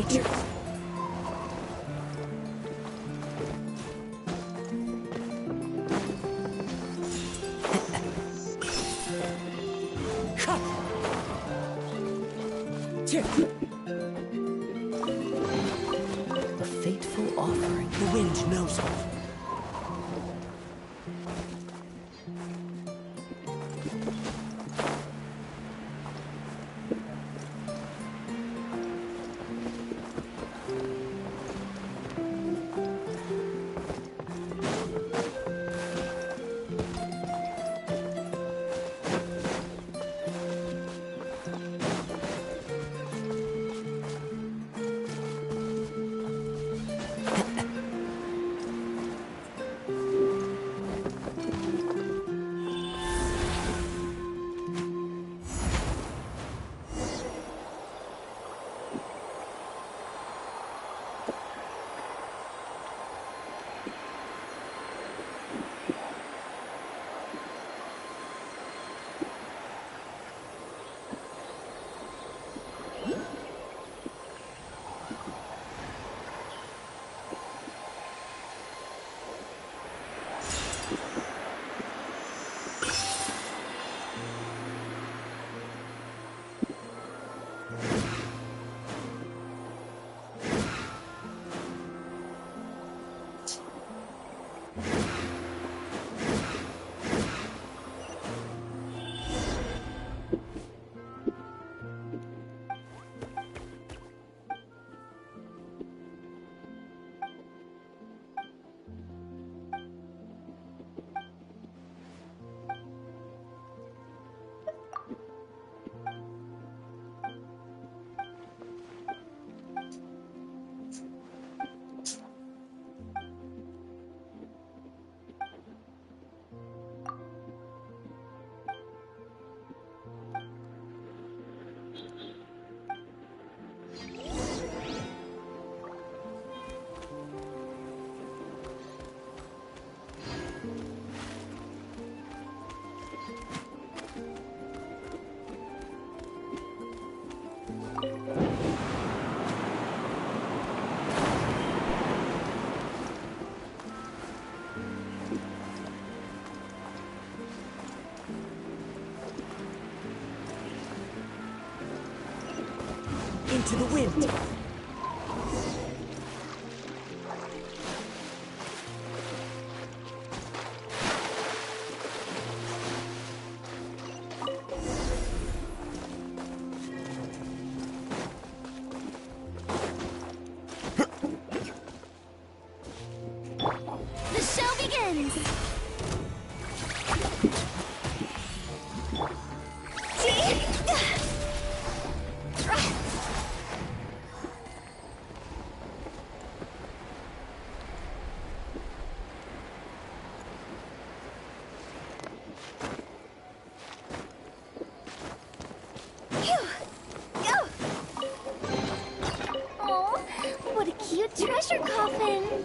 creatures. A fateful offering. The wind knows it. Into the wind. The show begins! Oh, what a cute treasure coffin!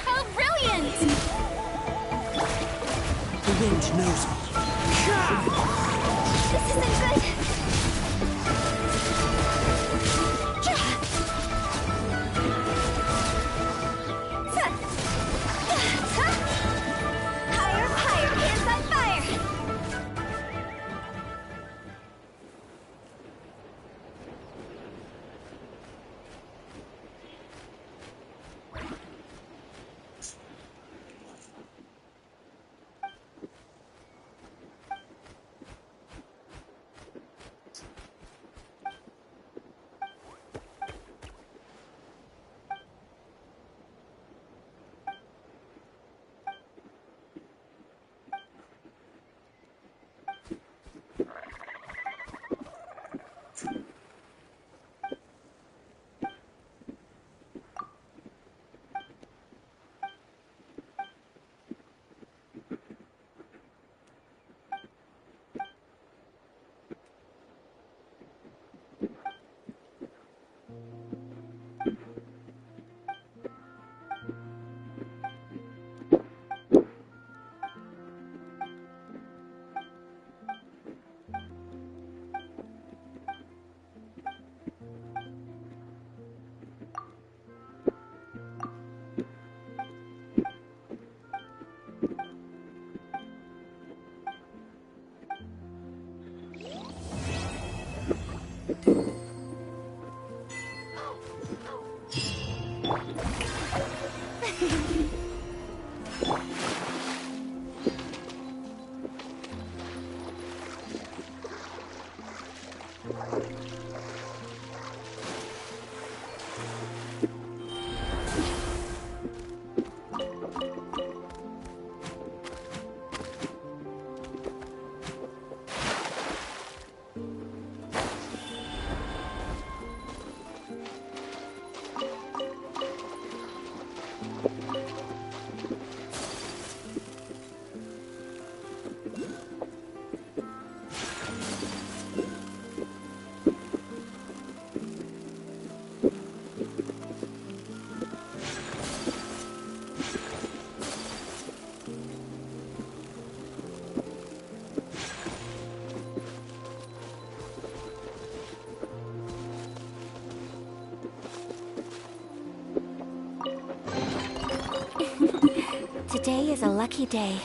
How brilliant! The wind knows me. This isn't good. Higher, higher, hands on fire! Today is a lucky day.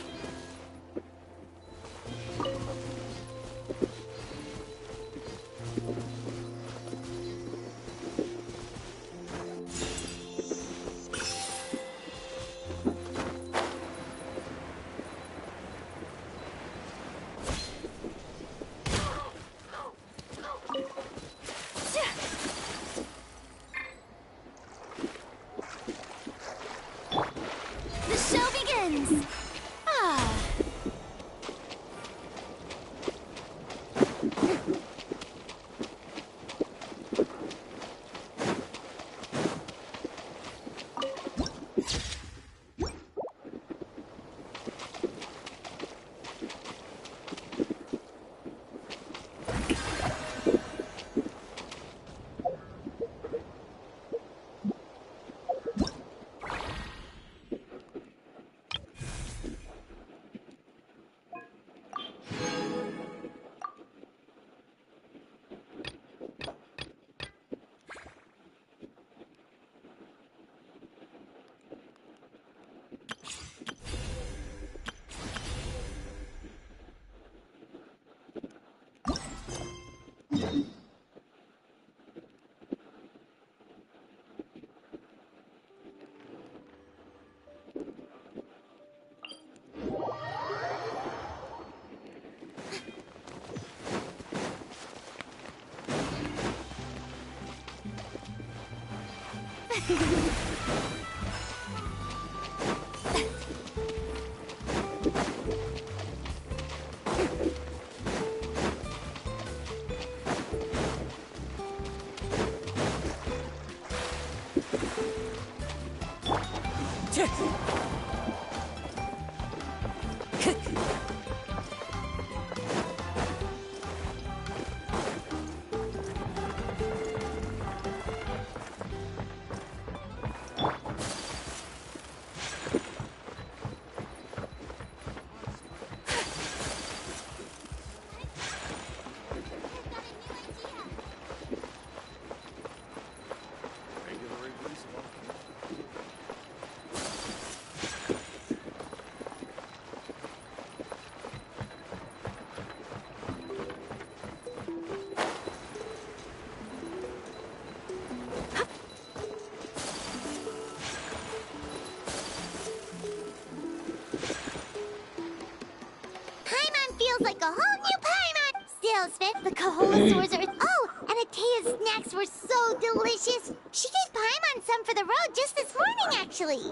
Like a whole new Paimon! Still, Sven, the Kaholasaurs are... Oh, and Atea's snacks were so delicious! She gave Paimon some for the road just this morning, actually!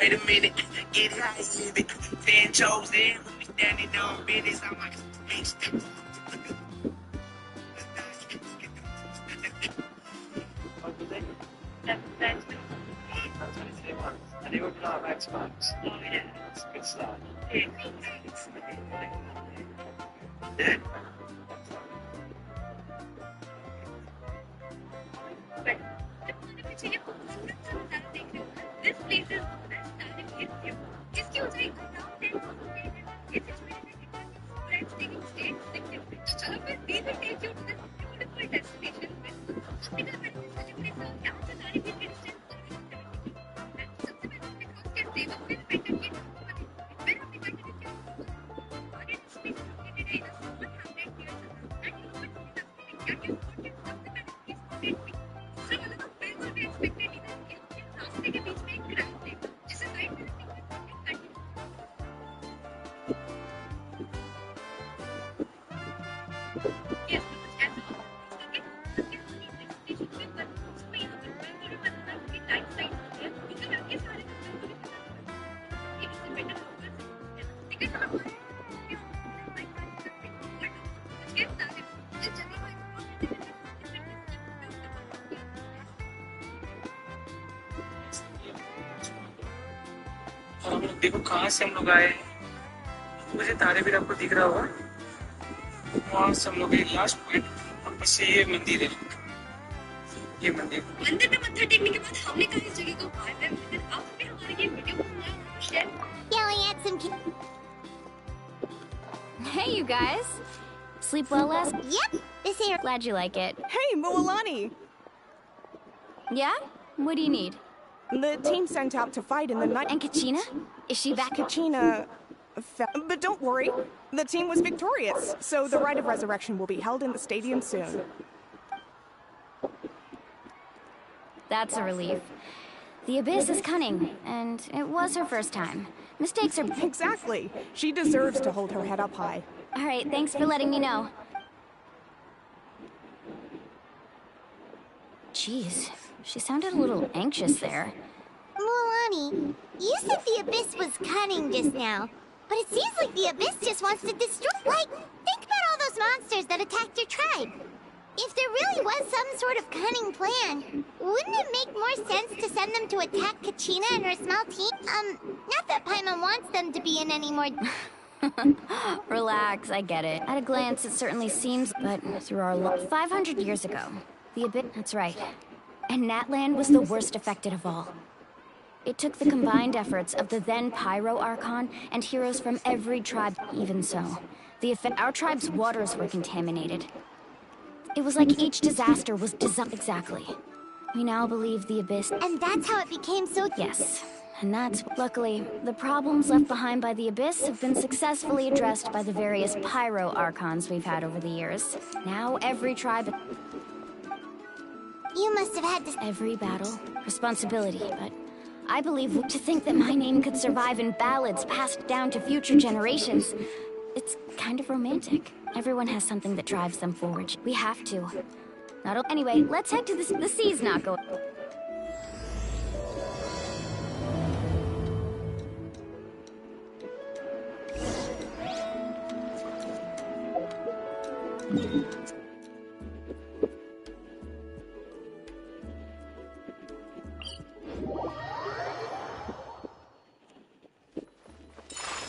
Wait a minute, get out of here. Fan chose in, we standing on business. I'm like, and they were part Xbox. Oh yeah, it's a good start. This place is stunning. It's cute. It's taking states chalo फिर we will take you to this beautiful destination because when you such a place यहाँ से सारी भी Christian सबसे पहले अपने खुद के सेवा में बेटर ये फिर अपने बेटर के आगे space located in a small hamlet near Natatlan and you would see the feeling that you would get सबसे पहले इस स्टेट में so वाला तो बिल्कुल भी expected नहीं था कि रास्ते के बीच में एक ग्राउंड थे जिसे साइड में और हम लोग देखो कहाँ से हम लोग आए। मुझे तारे भी आपको दिख रहा होगा। वहाँ से हम लोग एक लास्ट पॉइंट और बस ये मंदिर है। ये मंदिर में मत्था टेकने के बाद हमने कहा इस जगह को बार बार फिर आप भी हमारे ये वीडियो को share Yeah, we had some... Hey, you guys. Sleep well last? Yep, this here... Glad you like it. Hey, Moalani! Yeah? What do you need? The team sent out to fight in the night. And Kachina? Is she back? Kachina... But don't worry. The team was victorious, so the rite of resurrection will be held in the stadium soon. That's a relief. The Abyss is cunning, and it was her first time. Mistakes are... Exactly. She deserves to hold her head up high. All right, thanks for letting me know. Jeez, she sounded a little anxious there. Moalani, you said the Abyss was cunning just now, but it seems like the Abyss just wants to destroy... Like, think about all those monsters that attacked your tribe. If there really was some sort of cunning plan, wouldn't it make more sense to send them to attack Kachina and her small team? Not that Paimon wants them to be in any more... Relax, I get it. At a glance, it certainly seems, but through our 500 years ago, the Abyss... That's right. And Natatlan was the worst affected of all. It took the combined efforts of the then Pyro Archon and heroes from every tribe. Even so, our tribe's waters were contaminated. It was like each disaster was designed exactly. We now believe the Abyss... And that's how it became so... Yes. And that's... Luckily, the problems left behind by the Abyss have been successfully addressed by the various Pyro Archons we've had over the years. Now every tribe... You must have had to... Every battle, responsibility, but... I believe to think that my name could survive in ballads passed down to future generations. It's kind of romantic. Everyone has something that drives them forward. We have to. Anyway, let's head to the sea's not going.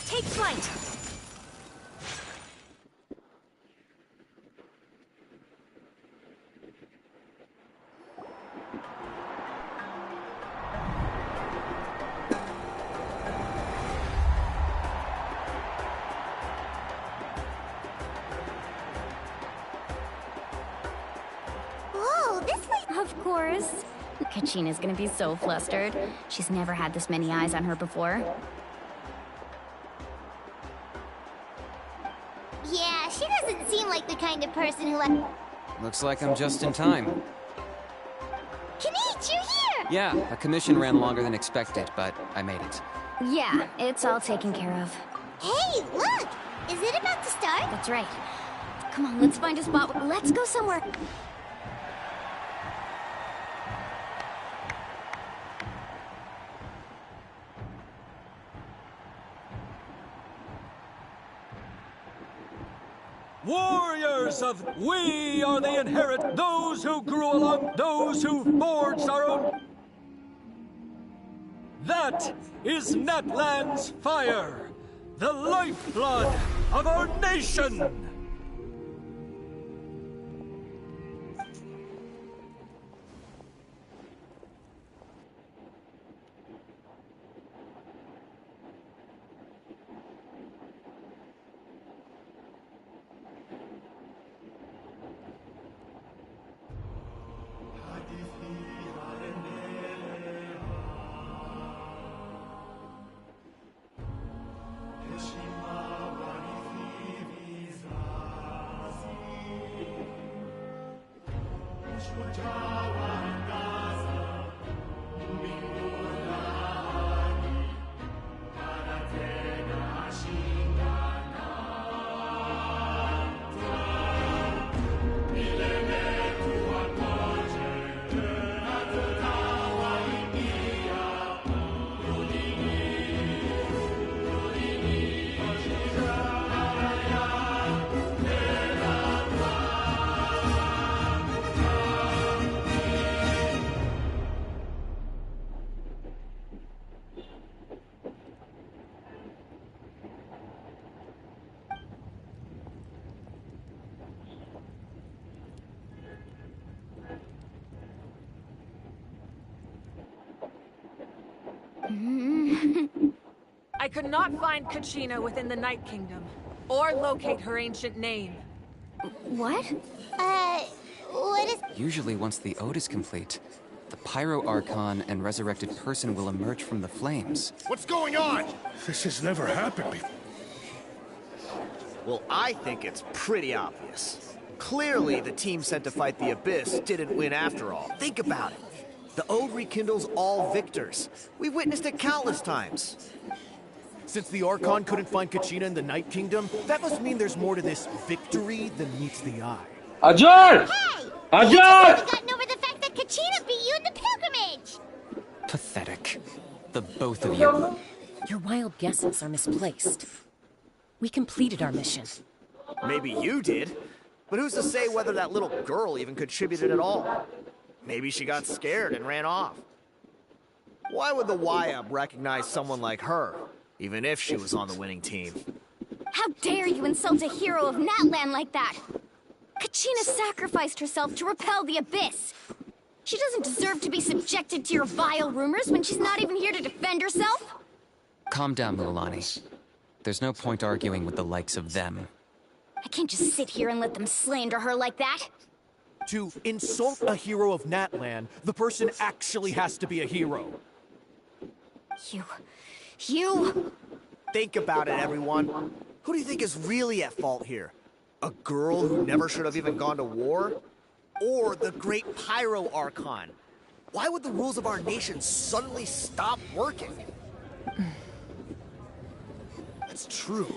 Take flight! Whoa, this way. Of course. Kachina's gonna be so flustered. She's never had this many eyes on her before. Yeah, she doesn't seem like the kind of person who Looks like I'm just in time. Kanich, you're here! Yeah, a commission ran longer than expected, but I made it. Yeah, it's all taken care of. Hey, look! Is it about to start? That's right. Come on, let's find a spot. Let's go somewhere. Warriors of we are the inherit, those who grew along, those who forged our own. That is Natlan's fire, the lifeblood of our nation! I could not find Kachina within the Night Kingdom, or locate her ancient name. What? What is... Usually once the ode is complete, the Pyro Archon and resurrected person will emerge from the flames. What's going on? This has never happened before. Well, I think it's pretty obvious. Clearly, the team sent to fight the Abyss didn't win after all. Think about it. The Ode rekindles all victors. We've witnessed it countless times. Since the Archon couldn't find Kachina in the Night Kingdom, that must mean there's more to this victory than meets the eye. Ajay! Hey! Ajay! You haven't gotten over the fact that Kachina beat you in the pilgrimage! Pathetic. The both of you. Your wild guesses are misplaced. We completed our mission. Maybe you did, but who's to say whether that little girl even contributed at all? Maybe she got scared and ran off. Why would the YUB recognize someone like her, even if she was on the winning team? How dare you insult a hero of Natlan like that? Kachina sacrificed herself to repel the Abyss. She doesn't deserve to be subjected to your vile rumors when she's not even here to defend herself. Calm down, Mulani. There's no point arguing with the likes of them. I can't just sit here and let them slander her like that. To insult a hero of Natlan, the person actually has to be a hero. You... Think about it, everyone. Who do you think is really at fault here? A girl who never should have even gone to war? Or the great Pyro Archon? Why would the rules of our nation suddenly stop working? That's true.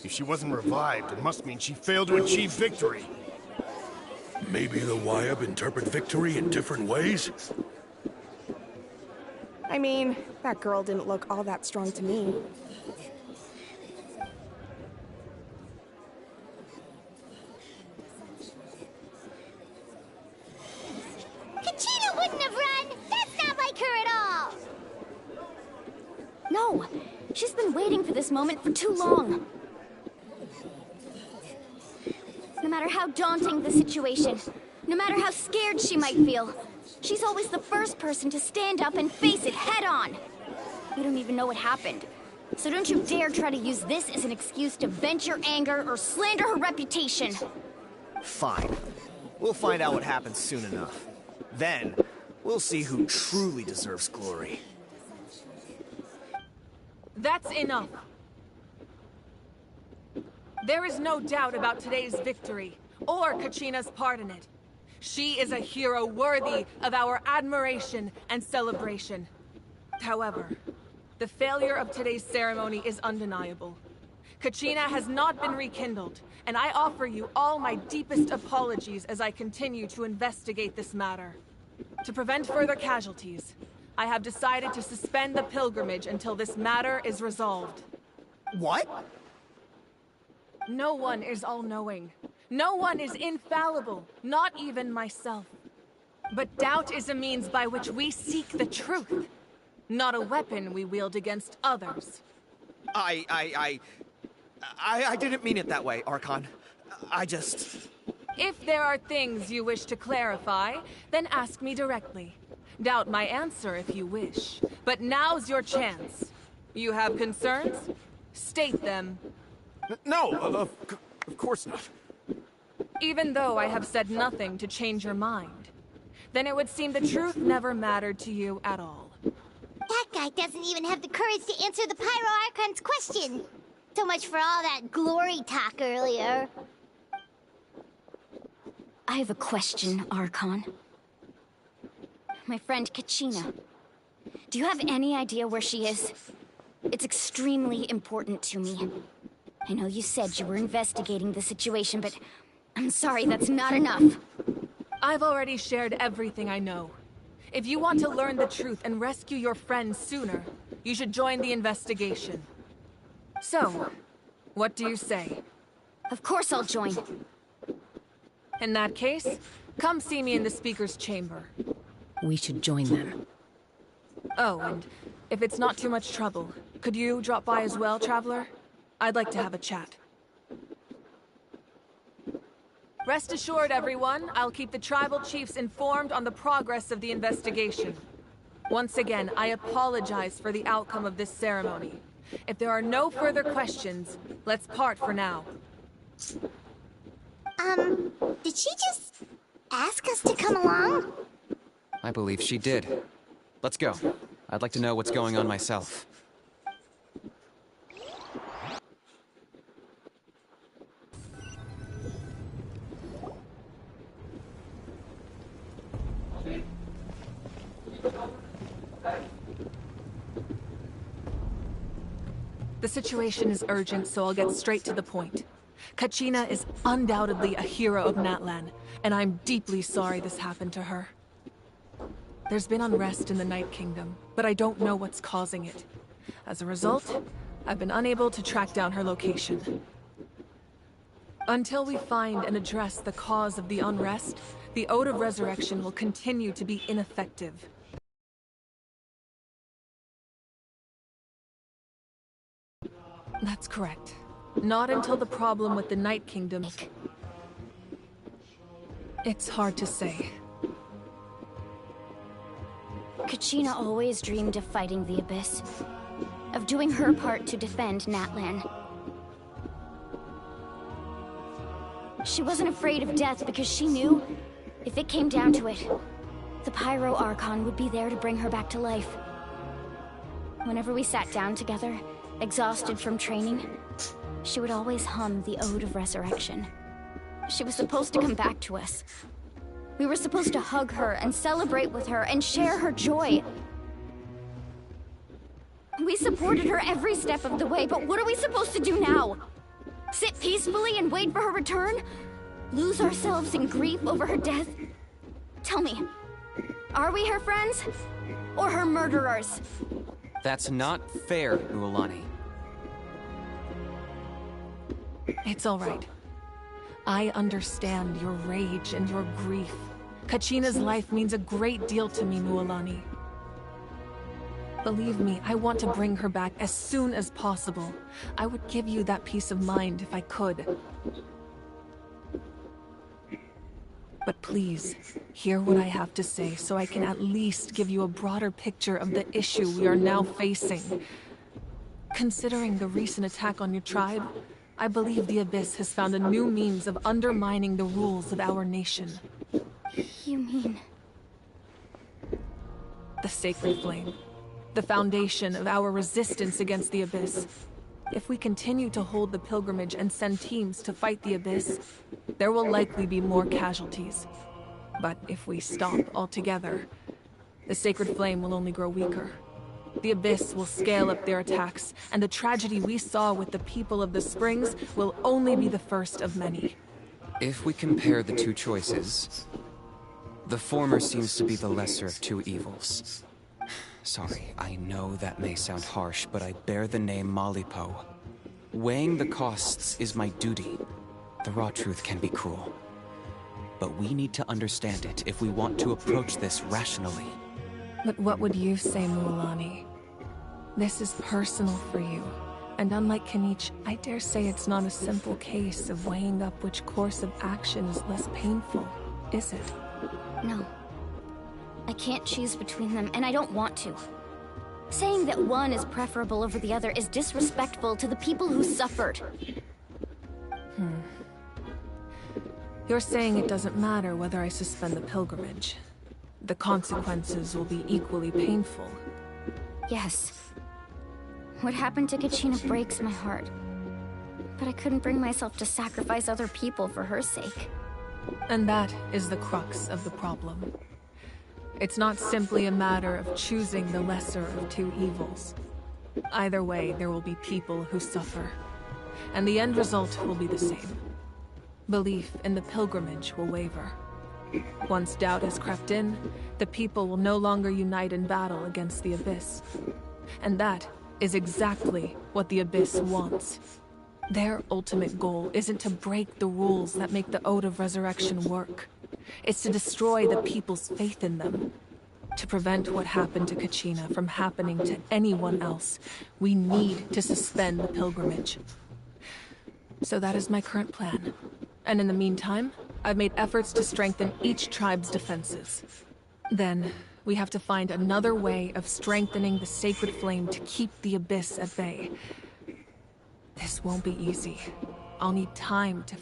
If she wasn't revived, it must mean she failed to achieve victory. Maybe the Wyab interpret victory in different ways? I mean, that girl didn't look all that strong to me. Kachina wouldn't have run! That's not like her at all! No! She's been waiting for this moment for too long. No matter how daunting the situation, no matter how scared she might feel, she's always the first person to stand up and face it head on. You don't even know what happened. So don't you dare try to use this as an excuse to vent your anger or slander her reputation. Fine. We'll find out what happens soon enough. Then, we'll see who truly deserves glory. That's enough. There is no doubt about today's victory, or Kachina's part in it. She is a hero worthy of our admiration and celebration. However, the failure of today's ceremony is undeniable. Kachina has not been rekindled, and I offer you all my deepest apologies as I continue to investigate this matter. To prevent further casualties, I have decided to suspend the pilgrimage until this matter is resolved. What? No one is all-knowing. No one is infallible, not even myself. But doubt is a means by which we seek the truth, not a weapon we wield against others. I didn't mean it that way, Archon. If there are things you wish to clarify, then ask me directly. Doubt my answer if you wish. But now's your chance. You have concerns? State them. No, of course not. Even though I have said nothing to change your mind, then it would seem the truth never mattered to you at all. That guy doesn't even have the courage to answer the Pyro Archon's question. So much for all that glory talk earlier. I have a question, Archon. My friend Kachina. Do you have any idea where she is? It's extremely important to me. I know you said you were investigating the situation, but I'm sorry, that's not enough. I've already shared everything I know. If you want to learn the truth and rescue your friend sooner, you should join the investigation. So, what do you say? Of course I'll join. In that case, come see me in the speaker's chamber. We should join them. Oh, and if it's not too much trouble, could you drop by as well, Traveler? I'd like to have a chat. Rest assured, everyone, I'll keep the tribal chiefs informed on the progress of the investigation. Once again, I apologize for the outcome of this ceremony. If there are no further questions, let's part for now. Did she just ask us to come along? I believe she did. Let's go. I'd like to know what's going on myself. The situation is urgent, so I'll get straight to the point. Kachina is undoubtedly a hero of Natatlan, and I'm deeply sorry this happened to her. There's been unrest in the Night Kingdom, but I don't know what's causing it. As a result, I've been unable to track down her location. Until we find and address the cause of the unrest, the Ode of Resurrection will continue to be ineffective. That's correct. Not until the problem with the Night Kingdom... It's hard to say. Kachina always dreamed of fighting the Abyss. Of doing her part to defend Natatlan. She wasn't afraid of death because she knew, if it came down to it, the Pyro Archon would be there to bring her back to life. Whenever we sat down together, exhausted from training, she would always hum the Ode of Resurrection. She was supposed to come back to us. We were supposed to hug her and celebrate with her and share her joy. We supported her every step of the way, but what are we supposed to do now? Sit peacefully and wait for her return? Lose ourselves in grief over her death? Tell me, are we her friends? Or her murderers? That's not fair, Uolani. It's all right. I understand your rage and your grief. Kachina's life means a great deal to me, Mualani. Believe me, I want to bring her back as soon as possible. I would give you that peace of mind if I could. But please, hear what I have to say so I can at least give you a broader picture of the issue we are now facing. Considering the recent attack on your tribe, I believe the Abyss has found a new means of undermining the rules of our nation. You mean... The Sacred Flame. The foundation of our resistance against the Abyss. If we continue to hold the pilgrimage and send teams to fight the Abyss, there will likely be more casualties. But if we stop altogether, the Sacred Flame will only grow weaker. The Abyss will scale up their attacks, and the tragedy we saw with the people of the Springs will only be the first of many. If we compare the two choices, the former seems to be the lesser of two evils. Sorry, I know that may sound harsh, but I bear the name Malipo. Weighing the costs is my duty. The raw truth can be cruel. But we need to understand it if we want to approach this rationally. But what would you say, Mualani? This is personal for you. And unlike Kanich, I dare say it's not a simple case of weighing up which course of action is less painful, is it? No. I can't choose between them, and I don't want to. Saying that one is preferable over the other is disrespectful to the people who suffered. You're saying it doesn't matter whether I suspend the pilgrimage. The consequences will be equally painful. Yes. What happened to Kachina breaks my heart. But I couldn't bring myself to sacrifice other people for her sake. And that is the crux of the problem. It's not simply a matter of choosing the lesser of two evils. Either way, there will be people who suffer. And the end result will be the same. Belief in the pilgrimage will waver. Once doubt has crept in, the people will no longer unite in battle against the Abyss. And that is exactly what the Abyss wants. Their ultimate goal isn't to break the rules that make the Ode of Resurrection work. It's to destroy the people's faith in them. To prevent what happened to Kachina from happening to anyone else, we need to suspend the pilgrimage. So that is my current plan. And in the meantime, I've made efforts to strengthen each tribe's defenses. Then, we have to find another way of strengthening the Sacred Flame to keep the Abyss at bay. This won't be easy. I'll need time to